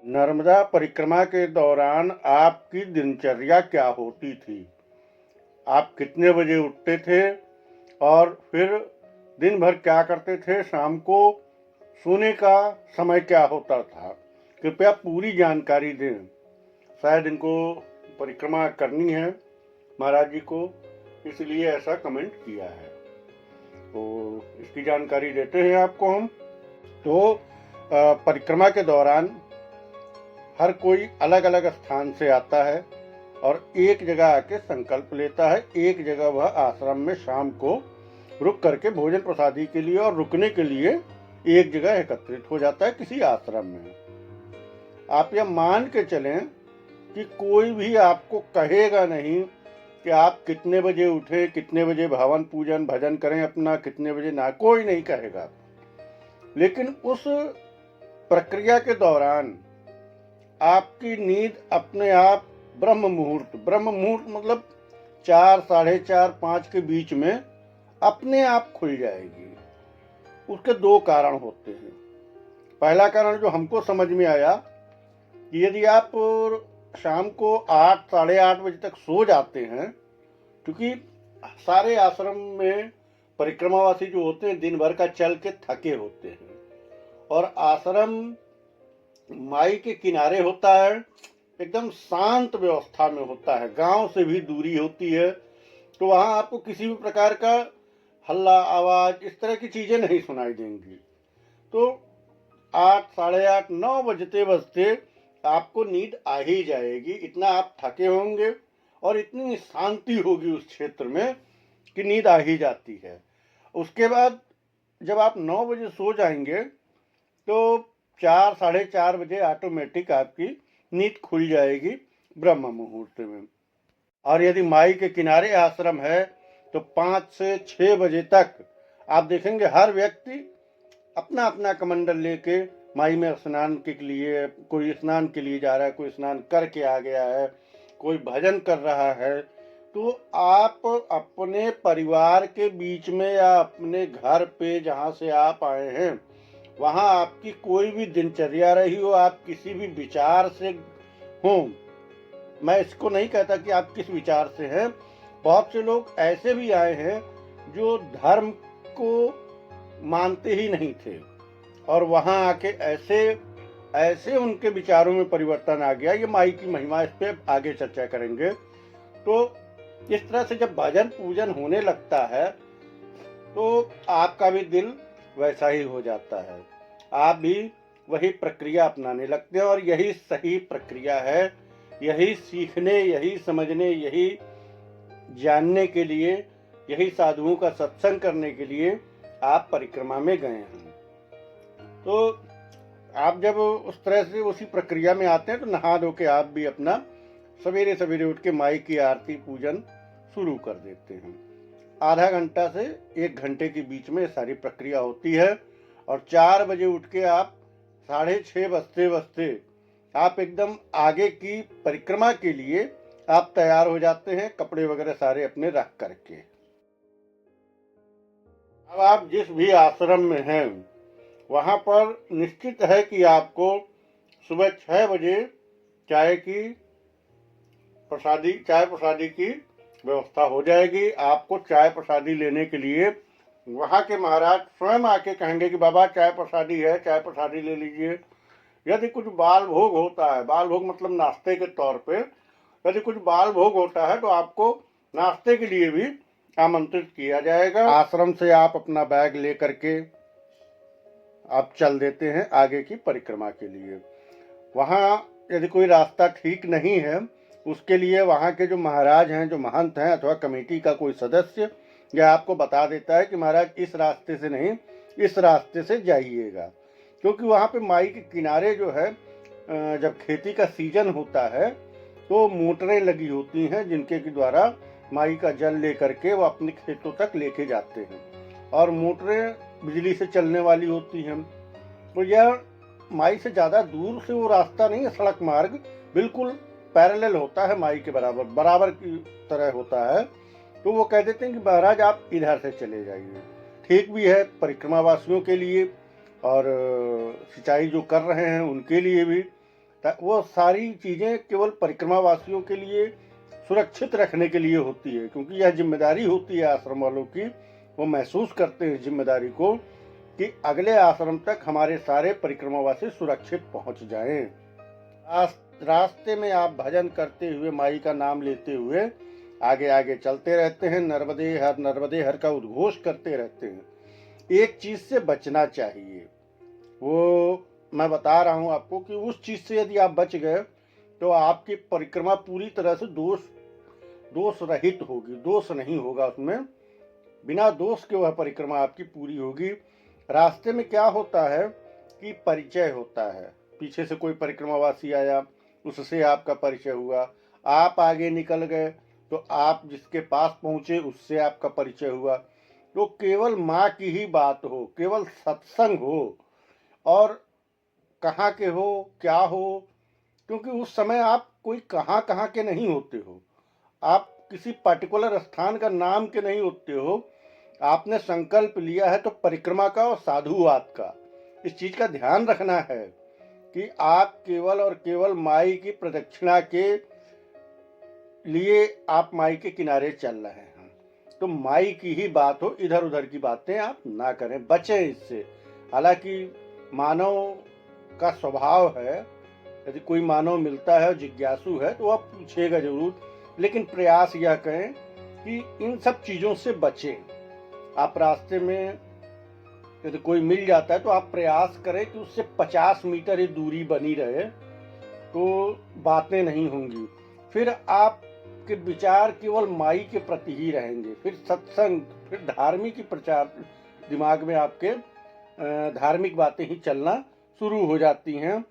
नर्मदा परिक्रमा के दौरान आपकी दिनचर्या क्या होती थी? आप कितने बजे उठते थे और फिर दिन भर क्या करते थे? शाम को सोने का समय क्या होता था? कृपया पूरी जानकारी दें। शायद इनको परिक्रमा करनी है महाराज जी को, इसलिए ऐसा कमेंट किया है। तो इसकी जानकारी देते हैं आपको हम। तो परिक्रमा के दौरान हर कोई अलग अलग स्थान से आता है और एक जगह आके संकल्प लेता है। एक जगह वह आश्रम में शाम को रुक करके भोजन प्रसादी के लिए और रुकने के लिए एक जगह एकत्रित हो जाता है किसी आश्रम में। आप यह मान के चलें कि कोई भी आपको कहेगा नहीं कि आप कितने बजे उठे, कितने बजे भवन पूजन भजन करें अपना, कितने बजे ना, कोई नहीं कहेगा। लेकिन उस प्रक्रिया के दौरान आपकी नींद अपने आप ब्रह्म मुहूर्त मतलब 4, साढ़े 4, 5 के बीच में अपने आप खुल जाएगी। उसके दो कारण होते हैं। पहला कारण जो हमको समझ में आया कि यदि आप शाम को 8, साढ़े 8 बजे तक सो जाते हैं, क्योंकि सारे आश्रम में परिक्रमावासी जो होते हैं दिन भर का चल के थके होते हैं और आश्रम माई के किनारे होता है, एकदम शांत व्यवस्था में होता है, गांव से भी दूरी होती है, तो वहां आपको किसी भी प्रकार का हल्ला आवाज इस तरह की चीजें नहीं सुनाई देंगी। तो 8, साढ़े 8, 9 बजते बजते आपको नींद आ ही जाएगी। इतना आप थके होंगे और इतनी शांति होगी उस क्षेत्र में कि नींद आ ही जाती है। उसके बाद जब आप 9 बजे सो जाएंगे तो 4, साढ़े 4 बजे ऑटोमेटिक आपकी नींद खुल जाएगी ब्रह्म मुहूर्त में। और यदि माई के किनारे आश्रम है तो 5 से 6 बजे तक आप देखेंगे हर व्यक्ति अपना अपना कमंडल लेके माई में स्नान के लिए, कोई स्नान के लिए जा रहा है, कोई स्नान करके आ गया है, कोई भजन कर रहा है। तो आप अपने परिवार के बीच में या अपने घर पे जहाँ से आप आए हैं वहां आपकी कोई भी दिनचर्या रही हो, आप किसी भी विचार से हो, मैं इसको नहीं कहता कि आप किस विचार से हैं। बहुत से लोग ऐसे भी आए हैं जो धर्म को मानते ही नहीं थे और वहां आके ऐसे उनके विचारों में परिवर्तन आ गया। ये माई की महिमा, इस पे आगे चर्चा करेंगे। तो इस तरह से जब भजन पूजन होने लगता है तो आपका भी दिल वैसा ही हो जाता है, आप भी वही प्रक्रिया अपनाने लगते हैं और यही सही प्रक्रिया है। यही सीखने, यही समझने, यही जानने के लिए, यही साधुओं का सत्संग करने के लिए आप परिक्रमा में गए हैं। तो आप जब उस तरह से उसी प्रक्रिया में आते हैं तो नहा धो के आप भी अपना सवेरे सवेरे उठ के माई की आरती पूजन शुरू कर देते हैं। आधा घंटा से 1 घंटे के बीच में सारी प्रक्रिया होती है और 4 बजे उठ के आप 6:30 बजते बजते आप एकदम आगे की परिक्रमा के लिए आप तैयार हो जाते हैं, कपड़े वगैरह सारे अपने रख करके। अब आप जिस भी आश्रम में हैं वहां पर निश्चित है कि आपको सुबह 6 बजे चाय प्रसादी की व्यवस्था हो जाएगी। आपको चाय प्रसादी लेने के लिए वहां के महाराज स्वयं आके कहेंगे कि बाबा चाय प्रसादी है, चाय प्रसादी ले लीजिए। यदि कुछ बाल भोग होता है, बाल भोग मतलब नाश्ते के तौर पे, यदि कुछ बाल भोग होता है तो आपको नाश्ते के लिए भी आमंत्रित किया जाएगा। आश्रम से आप अपना बैग ले करके आप चल देते हैं आगे की परिक्रमा के लिए। वहां यदि कोई रास्ता ठीक नहीं है उसके लिए वहां के जो महाराज हैं, जो महंत हैं अथवा कमेटी का कोई सदस्य यह आपको बता देता है कि महाराज इस रास्ते से नहीं, इस रास्ते से जाइएगा। क्योंकि वहां पे माई के किनारे जो है जब खेती का सीजन होता है तो मोटरें लगी होती हैं जिनके द्वारा माई का जल लेकर के वो अपने खेतों तक लेके जाते हैं और मोटरें बिजली से चलने वाली होती हैं। तो यह माई से ज़्यादा दूर से वो रास्ता नहीं है, सड़क मार्ग बिल्कुल पैरेलल होता है, माई के बराबर की तरह होता है। तो वो कह देते हैं कि महाराज आप इधर से चले जाइए। ठीक भी है परिक्रमा वासियों के लिए और सिंचाई जो कर रहे हैं उनके लिए भी वो सारी चीज़ें केवल परिक्रमा वासियों के लिए सुरक्षित रखने के लिए होती है, क्योंकि यह जिम्मेदारी होती है आश्रम वालों की। वो महसूस करते हैं जिम्मेदारी को कि अगले आश्रम तक हमारे सारे परिक्रमावासी सुरक्षित पहुंच जाएं। रास्ते में आप भजन करते हुए, माई का नाम लेते हुए आगे आगे चलते रहते हैं, नर्मदे हर का उद्घोष करते रहते हैं। एक चीज से बचना चाहिए, वो मैं बता रहा हूं आपको कि उस चीज से यदि आप बच गए तो आपकी परिक्रमा पूरी तरह से दोष रहित होगी, दोष नहीं होगा उसमें, बिना दोष के वह परिक्रमा आपकी पूरी होगी। रास्ते में क्या होता है कि परिचय होता है, पीछे से कोई परिक्रमावासी आया, उससे आपका परिचय हुआ, आप आगे निकल गए तो आप जिसके पास पहुंचे उससे आपका परिचय हुआ। तो केवल माँ की ही बात हो, केवल सत्संग हो, और कहाँ के हो, क्या हो, क्योंकि उस समय आप कोई कहाँ कहाँ के नहीं होते हो, आप किसी पर्टिकुलर स्थान का नाम के नहीं होते हो। आपने संकल्प लिया है तो परिक्रमा का और साधुवाद का, इस चीज का ध्यान रखना है कि आप केवल और केवल माई की प्रदक्षिणा के लिए आप माई के किनारे चल रहे हैं। तो माई की ही बात हो, इधर उधर की बातें आप ना करें, बचें इससे। हालांकि मानव का स्वभाव है, यदि कोई मानव मिलता है और जिज्ञासु है तो वह पूछेगा जरूर, लेकिन प्रयास यह करें कि इन सब चीजों से बचें। आप रास्ते में यदि कोई मिल जाता है तो आप प्रयास करें कि उससे 50 मीटर ही दूरी बनी रहे, तो बातें नहीं होंगी। फिर आपके विचार केवल माई के प्रति ही रहेंगे, फिर सत्संग, फिर धार्मिक ही प्रचार, दिमाग में आपके धार्मिक बातें ही चलना शुरू हो जाती हैं।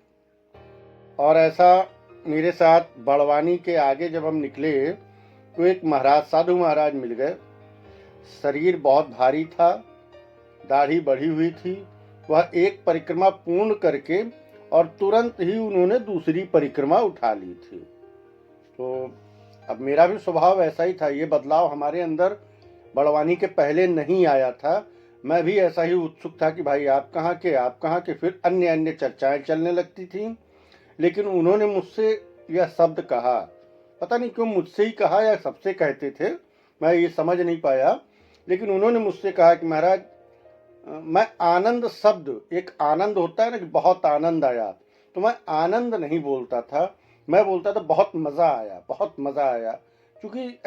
और ऐसा मेरे साथ बड़वानी के आगे जब हम निकले तो एक महाराज, साधु महाराज मिल गए। शरीर बहुत भारी था, दाढ़ी बढ़ी हुई थी। वह एक परिक्रमा पूर्ण करके और तुरंत ही उन्होंने दूसरी परिक्रमा उठा ली थी। तो अब मेरा भी स्वभाव ऐसा ही था, ये बदलाव हमारे अंदर बड़वानी के पहले नहीं आया था। मैं भी ऐसा ही उत्सुक था कि भाई आप कहाँ के, आप कहाँ के, फिर अन्य अन्य चर्चाएं चलने लगती थी। लेकिन उन्होंने मुझसे यह शब्द कहा, पता नहीं क्यों मुझसे ही कहा या सबसे कहते थे, मैं ये समझ नहीं पाया, लेकिन उन्होंने मुझसे कहा कि महाराज, मैं आनंद शब्द, एक आनंद होता है ना कि बहुत आनंद आया, तो मैं आनंद नहीं बोलता था, मैं बोलता था बहुत मज़ा आया, बहुत मज़ा आया। क्योंकि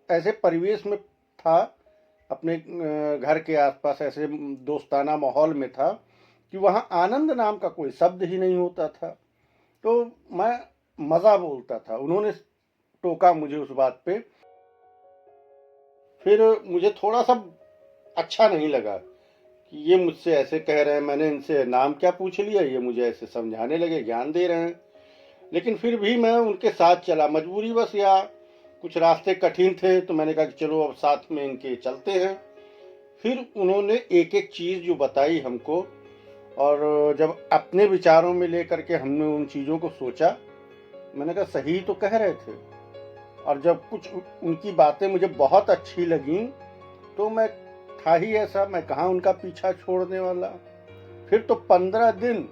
ऐसे परिवेश में था, अपने घर के आसपास ऐसे दोस्ताना माहौल में था कि वहाँ आनंद नाम का कोई शब्द ही नहीं होता था, तो मैं मज़ा बोलता था। उन्होंने टोका मुझे उस बात पे, फिर मुझे थोड़ा सा अच्छा नहीं लगा कि ये मुझसे ऐसे कह रहे हैं, मैंने इनसे नाम क्या पूछ लिया, ये मुझे ऐसे समझाने लगे, ज्ञान दे रहे हैं। लेकिन फिर भी मैं उनके साथ चला, मजबूरी बस, या कुछ रास्ते कठिन थे तो मैंने कहा कि चलो अब साथ में इनके चलते हैं। फिर उन्होंने एक एक चीज़ जो बताई हमको, और जब अपने विचारों में लेकर के हमने उन चीज़ों को सोचा, मैंने कहा सही तो कह रहे थे। और जब कुछ उनकी बातें मुझे बहुत अच्छी लगी तो मैं था ही ऐसा, मैं कहाँ उनका पीछा छोड़ने वाला। फिर तो 15 दिन,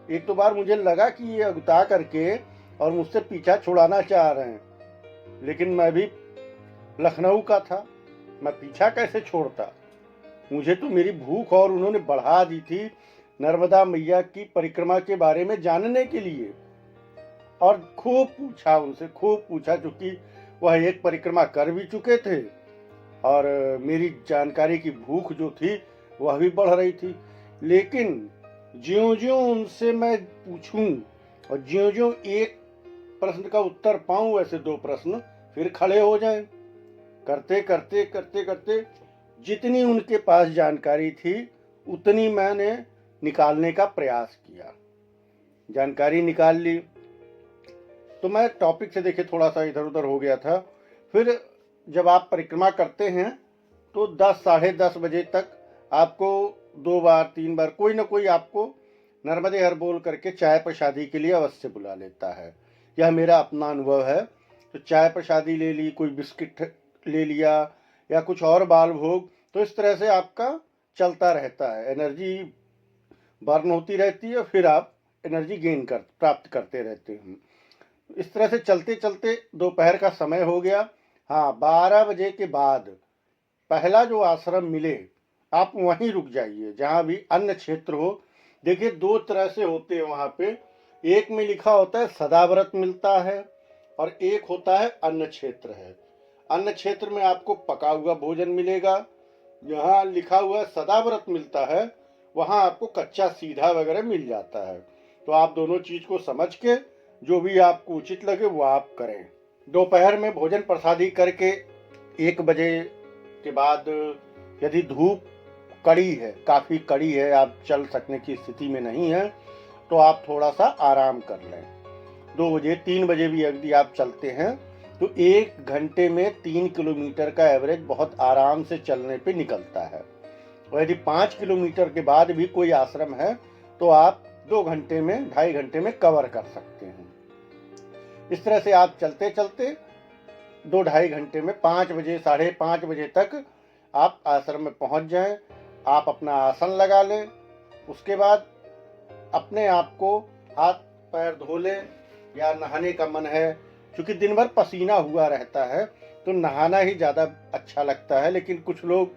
एक दो बार मुझे लगा कि ये अगुता करके और मुझसे पीछा छुड़ाना चाह रहे हैं, लेकिन मैं भी लखनऊ का था, मैं पीछा कैसे छोड़ता। मुझे तो मेरी भूख और उन्होंने बढ़ा दी थी नर्मदा मैया की परिक्रमा के बारे में जानने के लिए, और खूब पूछा उनसे, खूब पूछा, चूंकि वह एक परिक्रमा कर भी चुके थे और मेरी जानकारी की भूख जो थी वह भी बढ़ रही थी। लेकिन ज्यों-ज्यों उनसे मैं पूछूं और ज्यों-ज्यों एक प्रश्न का उत्तर पाऊं, वैसे दो प्रश्न फिर खड़े हो जाएं। करते करते करते करते जितनी उनके पास जानकारी थी उतनी मैंने निकालने का प्रयास किया, जानकारी निकाल ली। तो मैं टॉपिक से देखे थोड़ा सा इधर उधर हो गया था। फिर जब आप परिक्रमा करते हैं तो 10 साढ़े 10 बजे तक आपको 2 बार 3 बार कोई ना कोई आपको नर्मदे हर बोल करके चाय प्रसादी के लिए अवश्य बुला लेता है। यह मेरा अपना अनुभव है। तो चाय प्रसादी ले ली, कोई बिस्किट ले लिया या कुछ और बाल भोग, तो इस तरह से आपका चलता रहता है, एनर्जी बर्न होती रहती है, फिर आप एनर्जी प्राप्त करते रहते हैं। इस तरह से चलते चलते दोपहर का समय हो गया। हाँ, 12 बजे के बाद पहला जो आश्रम मिले आप वहीं रुक जाइए, जहाँ भी अन्न क्षेत्र हो। देखिए 2 तरह से होते हैं वहाँ पे, एक में लिखा होता है सदाव्रत मिलता है और एक होता है अन्न क्षेत्र है। अन्न क्षेत्र में आपको पका हुआ भोजन मिलेगा, यहाँ लिखा हुआ सदाव्रत मिलता है, वहाँ आपको कच्चा सीधा वगैरह मिल जाता है। तो आप दोनों चीज को समझ के जो भी आपको उचित लगे वो आप करें। दोपहर में भोजन प्रसादी करके 1 बजे के बाद यदि धूप कड़ी है, काफी कड़ी है, आप चल सकने की स्थिति में नहीं है, तो आप थोड़ा सा आराम कर लें। 2 बजे 3 बजे भी यदि आप चलते हैं तो 1 घंटे में 3 किलोमीटर का एवरेज बहुत आराम से चलने पे निकलता है। और यदि 5 किलोमीटर के बाद भी कोई आश्रम है तो आप 2 घंटे में, 2.5 घंटे में कवर कर सकते हैं। इस तरह से आप चलते चलते 2-2.5 घंटे में 5 बजे, 5:30 बजे तक आप आश्रम में पहुंच जाएं। आप अपना आसन लगा लें, उसके बाद अपने आप को हाथ पैर धो लें, या नहाने का मन है, क्योंकि दिन भर पसीना हुआ रहता है तो नहाना ही ज़्यादा अच्छा लगता है। लेकिन कुछ लोग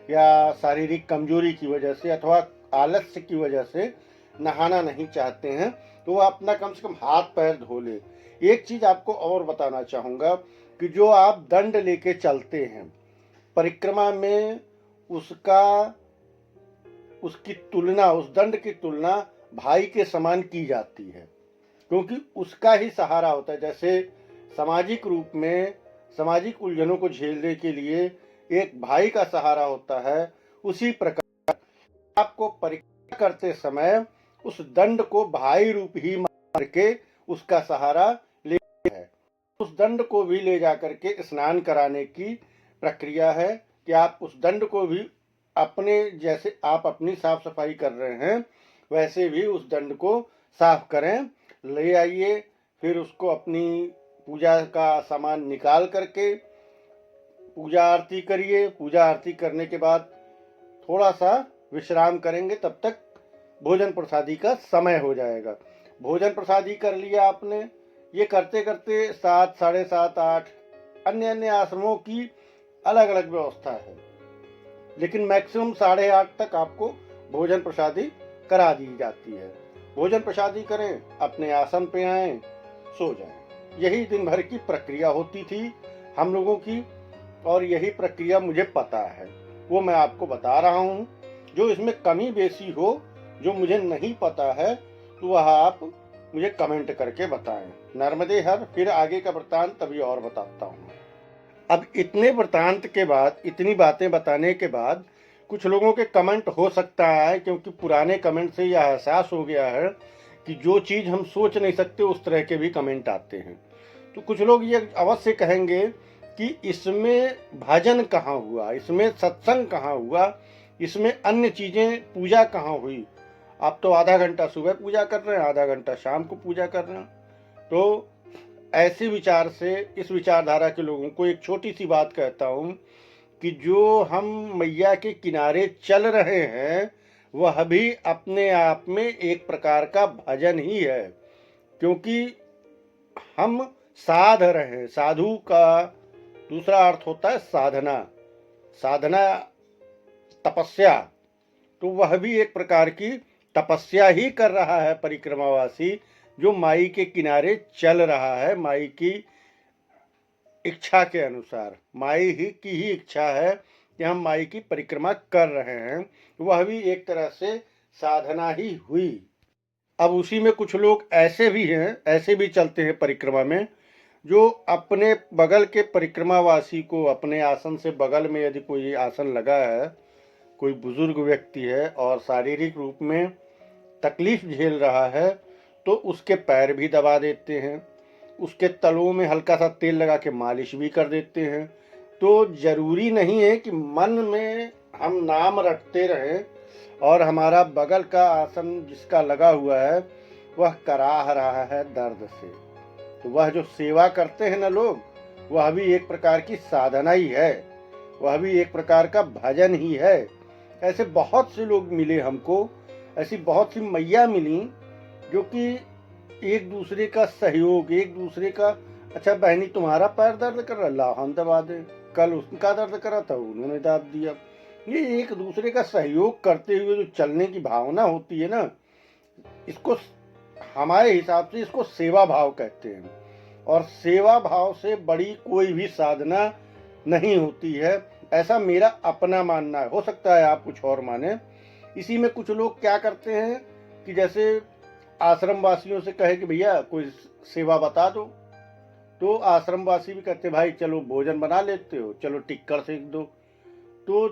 या शारीरिक कमजोरी की वजह से अथवा आलस्य की वजह से नहाना नहीं चाहते हैं, तो वो अपना कम से कम हाथ पैर धो ले। एक चीज़ आपको और बताना चाहूँगा कि जो आप दंड लेके चलते हैं परिक्रमा में, उसकी तुलना, उस दंड की तुलना भाई के समान की जाती है, क्योंकि उसका ही सहारा होता है। जैसे सामाजिक रूप में सामाजिक उलझनों को झेलने के लिए एक भाई का सहारा होता है, उसी प्रकार आपको परिक्रमा करते समय उस दंड को भाई रूप ही मान के उसका सहारा ले है। उस दंड को भी ले जाकर के स्नान कराने की प्रक्रिया है कि आप उस दंड को भी अपने, जैसे आप अपनी साफ सफाई कर रहे हैं वैसे भी उस दंड को साफ करें, ले आइए। फिर उसको अपनी पूजा का सामान निकाल करके पूजा आरती करिए। पूजा आरती करने के बाद थोड़ा सा विश्राम करेंगे, तब तक भोजन प्रसादी का समय हो जाएगा। भोजन प्रसादी कर लिया आपने। ये करते करते 7, 7:30, 8 अन्य आश्रमों की अलग अलग व्यवस्था है, लेकिन मैक्सिमम 8:30 तक आपको भोजन प्रसादी करा दी जाती है। भोजन प्रसादी करें, अपने आसन पे आएं, सो जाएं। यही दिन भर की प्रक्रिया होती थी हम लोगों की, और यही प्रक्रिया मुझे पता है, वो मैं आपको बता रहा हूँ। जो इसमें कमी बेसी हो, जो मुझे नहीं पता है, तो वह आप मुझे कमेंट करके बताएं। नर्मदे हर। फिर आगे का वृत्तांत तभी और बताता हूँ। अब इतने वृत्तांत के बाद, इतनी बातें बताने के बाद कुछ लोगों के कमेंट हो सकता है, क्योंकि पुराने कमेंट से यह एहसास हो गया है कि जो चीज़ हम सोच नहीं सकते उस तरह के भी कमेंट आते हैं। तो कुछ लोग ये अवश्य कहेंगे कि इसमें भजन कहाँ हुआ, इसमें सत्संग कहाँ हुआ, इसमें अन्य चीज़ें, पूजा कहाँ हुई। आप तो आधा घंटा सुबह पूजा कर रहे हैं, आधा घंटा शाम को पूजा कर रहे हैं। तो ऐसे विचार से, इस विचारधारा के लोगों को एक छोटी सी बात कहता हूँ कि जो हम मैया के किनारे चल रहे हैं वह भी अपने आप में एक प्रकार का भजन ही है, क्योंकि हम साध रहे हैं। साधु का दूसरा अर्थ होता है साधना, साधना तपस्या। तो वह भी एक प्रकार की तपस्या ही कर रहा है परिक्रमावासी, जो माई के किनारे चल रहा है। माई की इच्छा के अनुसार, माई ही की ही इच्छा है कि हम माई की परिक्रमा कर रहे हैं, वह भी एक तरह से साधना ही हुई। अब उसी में कुछ लोग ऐसे भी हैं, ऐसे भी चलते हैं परिक्रमा में, जो अपने बगल के परिक्रमावासी को, अपने आसन से बगल में यदि कोई आसन लगा है, कोई बुजुर्ग व्यक्ति है और शारीरिक रूप में तकलीफ झेल रहा है, तो उसके पैर भी दबा देते हैं, उसके तलों में हल्का सा तेल लगा के मालिश भी कर देते हैं। तो जरूरी नहीं है कि मन में हम नाम रटते रहें और हमारा बगल का आसन जिसका लगा हुआ है वह कराह रहा है दर्द से। तो वह जो सेवा करते हैं ना लोग, वह भी एक प्रकार की साधना ही है, वह भी एक प्रकार का भजन ही है। ऐसे बहुत से लोग मिले हमको, ऐसी बहुत सी मैया मिली जो कि एक दूसरे का सहयोग, एक दूसरे का, अच्छा बहनी तुम्हारा पैर दर्द कर रहा, ला हम दबा दें, कल उसका दर्द करा था उन्होंने दाब दिया। ये एक दूसरे का सहयोग करते हुए जो चलने की भावना होती है ना, इसको हमारे हिसाब से इसको सेवा भाव कहते हैं। और सेवा भाव से बड़ी कोई भी साधना नहीं होती है, ऐसा मेरा अपना मानना है। हो सकता है आप कुछ और माने। इसी में कुछ लोग क्या करते हैं कि जैसे आश्रम वासियों से कहे कि भैया कोई सेवा बता दो, तो आश्रम वासी भी कहते भाई चलो भोजन बना लेते हो, चलो टिक्कर सेक दो। तो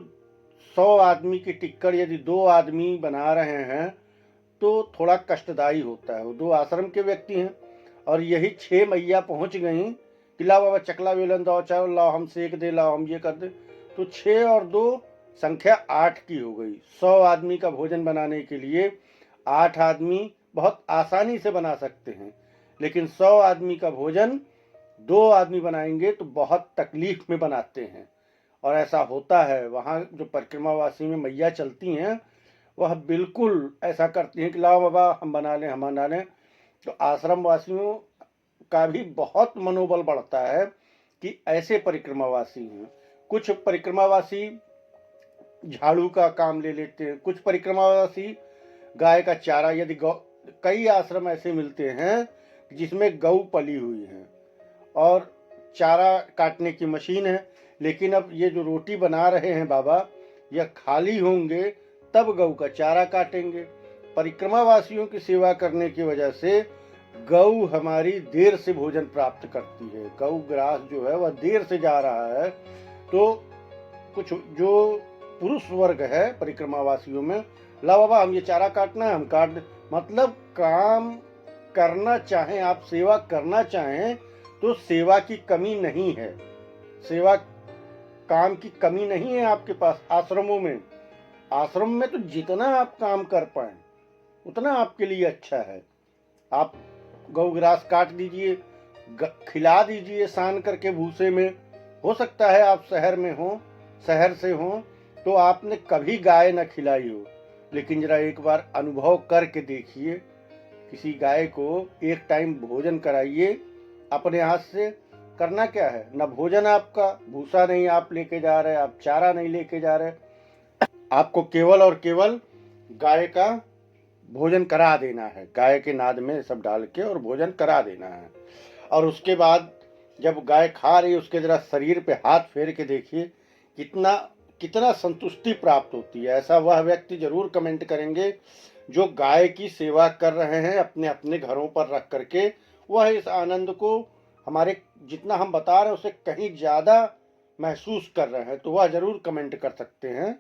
100 आदमी की टिक्कर यदि 2 आदमी बना रहे हैं तो थोड़ा कष्टदायी होता है। वो 2 आश्रम के व्यक्ति हैं और यही 6 मैया पहुंच गई कि लाओ बाबा चकला बेलन दो, चाहो लाओ हम सेक दे, लाओ हम ये कर दे, तो 6 और 2 संख्या 8 की हो गई। 100 आदमी का भोजन बनाने के लिए 8 आदमी बहुत आसानी से बना सकते हैं, लेकिन 100 आदमी का भोजन 2 आदमी बनाएंगे तो बहुत तकलीफ में बनाते हैं। और ऐसा होता है, वहाँ जो परिक्रमावासी में मैया चलती हैं वह बिल्कुल ऐसा करती हैं कि लाओ बाबा हम बना लें। तो आश्रम वासियों का भी बहुत मनोबल बढ़ता है कि ऐसे परिक्रमावासी हैं। कुछ परिक्रमावासी झाड़ू का काम ले लेते हैं, कुछ परिक्रमावासी गाय का चारा, यदि कई आश्रम ऐसे मिलते हैं जिसमें गौ पली हुई है और चारा काटने की मशीन है, लेकिन अब ये जो रोटी बना रहे हैं बाबा, यह खाली होंगे तब गौ का चारा काटेंगे। परिक्रमावासियों की सेवा करने की वजह से गौ हमारी देर से भोजन प्राप्त करती है। गौ ग्रास जो है वह देर से जा रहा है। तो कुछ जो पुरुष वर्ग है परिक्रमावासियों में, ला बाबा हम ये चारा काटना है, हम काट, मतलब काम करना चाहें आप, सेवा करना चाहें तो सेवा की कमी नहीं है, सेवा काम की कमी नहीं है आपके पास। आश्रम में तो जितना आप काम कर पाए उतना आपके लिए अच्छा है। आप गौग्रास काट दीजिए, खिला दीजिए सान करके भूसे में। हो सकता है आप शहर से हो तो आपने कभी गाय न खिलाई हो, लेकिन जरा एक बार अनुभव करके देखिए, किसी गाय को एक टाइम भोजन कराइए अपने हाथ से। करना क्या है, न भोजन आपका, भूसा नहीं आप लेके जा रहे, आप चारा नहीं लेके जा रहे, आपको केवल और केवल गाय का भोजन करा देना है, गाय के नाद में सब डाल के और भोजन करा देना है। और उसके बाद जब गाय खा रही है उसके जरा शरीर पे हाथ फेर के देखिए कितना कितना संतुष्टि प्राप्त होती है। ऐसा वह व्यक्ति जरूर कमेंट करेंगे जो गाय की सेवा कर रहे हैं अपने अपने घरों पर रख करके। वह इस आनंद को हमारे जितना हम बता रहे हैं उससे कहीं ज्यादा महसूस कर रहे हैं, तो वह जरूर कमेंट कर सकते हैं।